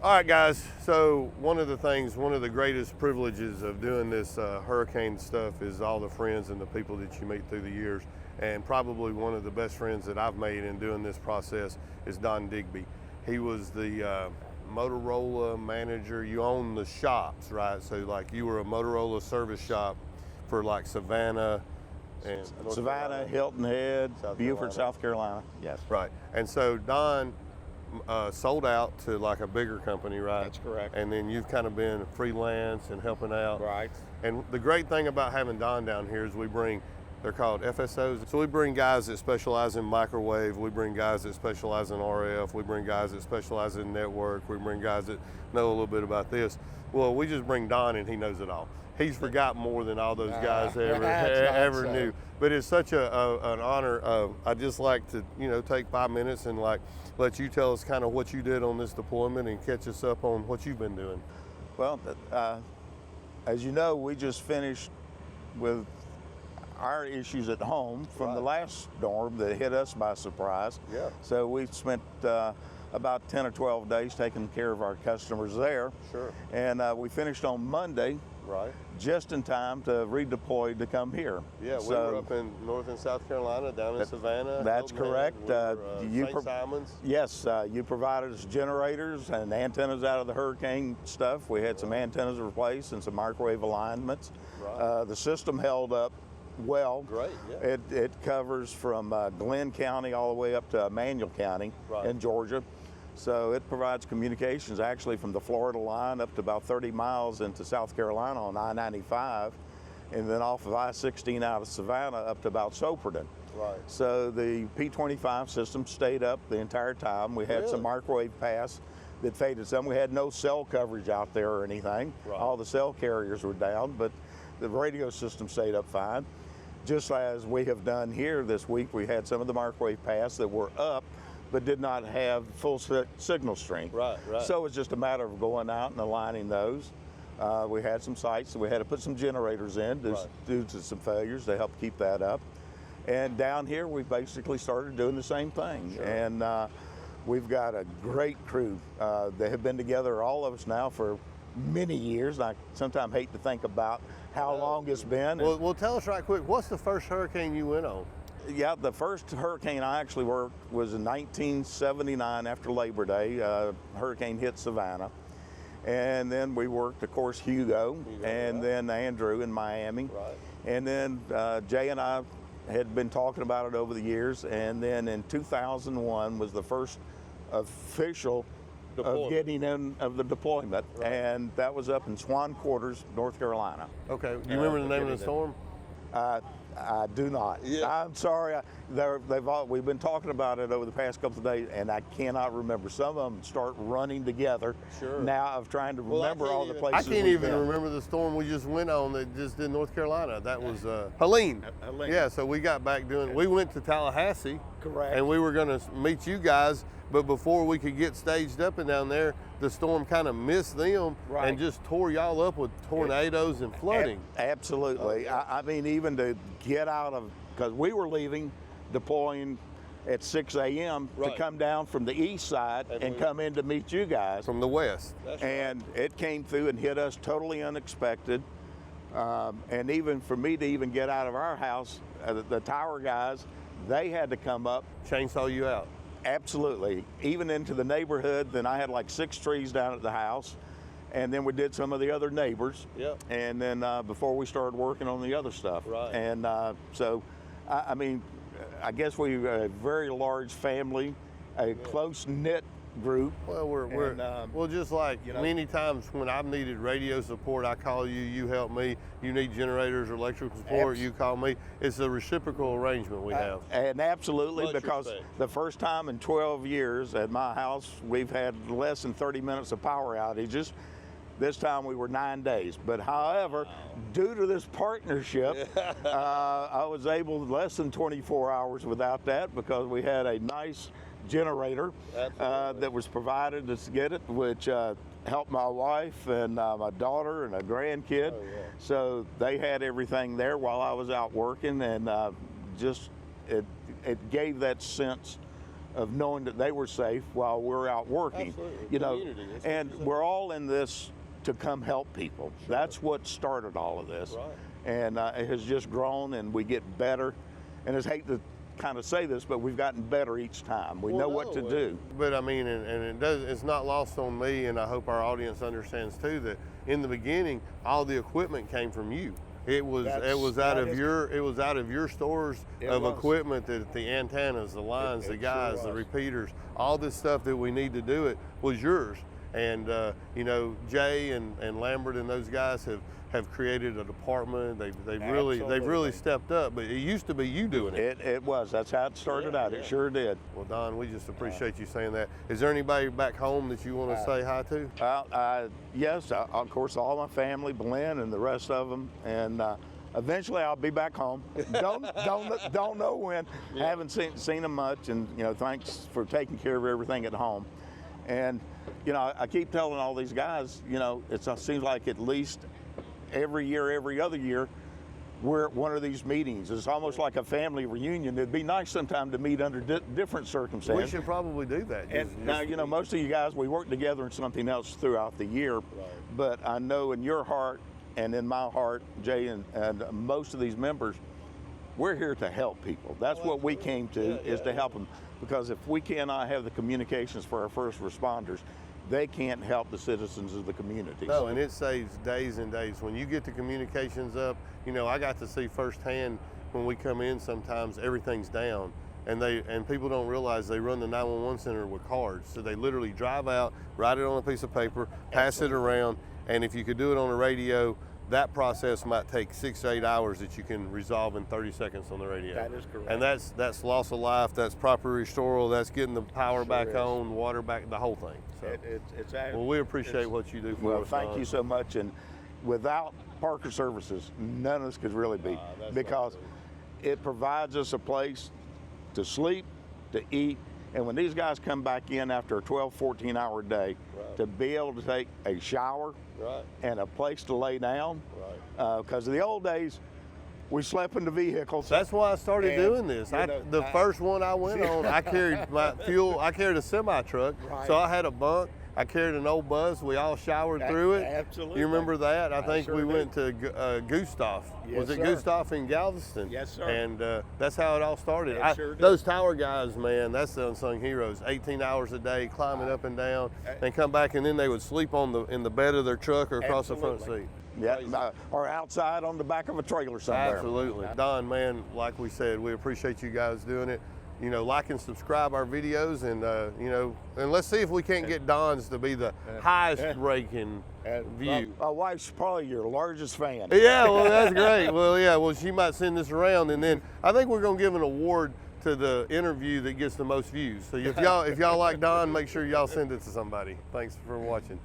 All right, guys, so one of the greatest privileges of doing this hurricane stuff is all the friends and the people that you meet through the years. And probably one of the best friends that I've made in doing this process is Don Digby. He was the Motorola manager. You own the shops, right? So like you were a Motorola service shop for like Savannah and Savannah, Hilton Head, Beaufort, South Carolina. Yes. Right. And so Don sold out to like a bigger company, right? That's correct. And then you've kind of been freelance and helping out. Right. And the great thing about having Don down here is they're called FSOs. So we bring guys that specialize in microwave, we bring guys that specialize in RF, we bring guys that specialize in network, we bring guys that know a little bit about this. Well, we just bring Don and he knows it all. He's forgot more than all those guys ever knew. But it's such an honor. I'd just like to, take 5 minutes and let you tell us kind of what you did on this deployment and catch us up on what you've been doing. Well, as you know, we just finished with our issues at home from the last storm that hit us by surprise. Yeah. So we spent about 10 or 12 days taking care of our customers there. Sure. And we finished on Monday. Right. Just in time to redeploy to come here. Yeah, we were up in North and South Carolina, down in Savannah. That's correct. St. Simons. Yes, you provided us generators and antennas out of the hurricane stuff. We had some antennas replaced and some microwave alignments. Right. The system held up well. Great, yeah. It covers from Glenn County all the way up to Emanuel County in Georgia. So it provides communications actually from the Florida line up to about 30 miles into South Carolina on I-95, and then off of I-16 out of Savannah up to about Soperton. Right. So the P25 system stayed up the entire time. We had some microwave paths that faded some. We had no cell coverage out there or anything. Right. All the cell carriers were down, but the radio system stayed up fine. Just as we have done here this week, we had some of the microwave paths that were up but did not have full signal strength. Right. So it's just a matter of going out and aligning those. We had some sites that we had to put some generators in due to some failures to help keep that up. And down here, we basically started doing the same thing. Sure. And we've got a great crew. They have been together, all of us now, for many years. I sometimes hate to think about how long it's been. Well, tell us right quick, what's the first hurricane you went on? Yeah, the first hurricane I actually worked was in 1979 after Labor Day. Hurricane hit Savannah. And then we worked, of course, Hugo and then Andrew in Miami. Right. And then Jay and I had been talking about it over the years. And then in 2001 was the first official of getting in of the deployment. Right. And that was up in Swan Quarters, North Carolina. Okay, do you remember the name of the storm? I do not. Yeah. I'm sorry. We've been talking about it over the past couple of days, and I cannot remember. Some of them start running together. Sure. Now of trying to remember all the places. I can't even remember the storm we just went on that just did North Carolina. That was Helene. Helene. Yeah. So we got back we went to Tallahassee. Correct. And we were going to meet you guys, but before we could get staged up and down there, the storm kind of missed them and just tore y'all up with tornadoes and flooding. Absolutely. Oh, yeah. I mean, even to get out of, because we were deploying at 6 a.m. to come down from the east side and come in to meet you guys. From the west. And it came through and hit us totally unexpected. And even for me to even get out of our house, the tower guys, they had to come up. Chainsaw you out. Absolutely. Even into the neighborhood. Then I had like 6 trees down at the house. And then we did some of the other neighbors. Yep. And then before we started working on the other stuff. Right. And so, I mean, I guess we're a very large family, a close-knit group. Well, we're just like many times when I've needed radio support, I call you, you help me. You need generators or electrical support, you call me. It's a reciprocal arrangement we have. And absolutely, Much because respect. the first time in 12 years at my house, we've had less than 30 minutes of power outages. This time we were 9 days. But however, due to this partnership, I was able less than 24 hours without that because we had a nice generator that was provided to get it, which helped my wife and my daughter and a grandkid. So they had everything there while I was out working, and it gave that sense of knowing that they were safe while we're out working. Absolutely. You know, Community, that's what and you said. we're all in this to come help people. Sure. That's what started all of this. Right. And it has just grown, and we get better. And I hate to kind of say this, but we've gotten better each time. We know what to do. But I mean, and it's not lost on me, and I hope our audience understands too, that in the beginning, all the equipment came from you. It was out of your stores of equipment, that the antennas, the lines, the guys, the repeaters, all this stuff that we need to do it was yours. And you know, Jay and Lambert and those guys have created a department. They've really stepped up. But it used to be you doing it. It was. That's how it started out. It sure did. Well, Don, we just appreciate you saying that. Is there anybody back home that you want to say hi to? Well, yes, of course, all my family, Glenn and the rest of them, and eventually I'll be back home. Don't know when. Yeah. Haven't seen them much, and you know, thanks for taking care of everything at home. And you know, I keep telling all these guys, you know, it seems like at least every year, every other year, we're at one of these meetings. It's almost like a family reunion. It'd be nice sometime to meet under different circumstances. We should probably do that. And now, you know, most of you guys, we work together in something else throughout the year. Right. But I know in your heart and in my heart, Jay, and most of these members, we're here to help people. That's what we came to, is to help them. Because if we cannot have the communications for our first responders, they can't help the citizens of the community. No, and it saves days and days. When you get the communications up, you know, I got to see firsthand when we come in sometimes everything's down. And people don't realize they run the 911 center with cards. So they literally drive out, write it on a piece of paper, pass it around, and if you could do it on a radio, that process might take 6 to 8 hours that you can resolve in 30 seconds on the radio. That is correct. And that's loss of life, that's proper restoral, that's getting the power back on, water back, the whole thing. So, it's well, we appreciate what you do for us. Well, thank you so much. And without Parker Services, none of this could really be, because it provides us a place to sleep, to eat, and when these guys come back in after a 12, 14-hour day, to be able to take a shower and a place to lay down, because in the old days, we slept in the vehicles. That's why I started doing this. The first one I went on, I carried my fuel, I carried a semi-truck, so I had a bunk. I carried an old bus. We all showered through it. Absolutely. You remember that? I think sure we went to Gustav. Yes, was it sir. Gustav in Galveston? Yes, sir. And that's how it all started. Sure did. Those tower guys, man, that's the unsung heroes. 18 hours a day, climbing up and down, and come back, and then they would sleep in the bed of their truck or across the front seat. Yeah, or outside on the back of a trailer somewhere. Absolutely. Don, man, like we said, we appreciate you guys doing it. You know, like and subscribe our videos, and you know, and let's see if we can't get Don's to be the highest ranking view. My wife's probably your largest fan. Yeah, well, that's great. Well, yeah, well, she might send this around, and then I think we're gonna give an award to the interview that gets the most views. So if y'all like Don, make sure y'all send it to somebody. Thanks for watching.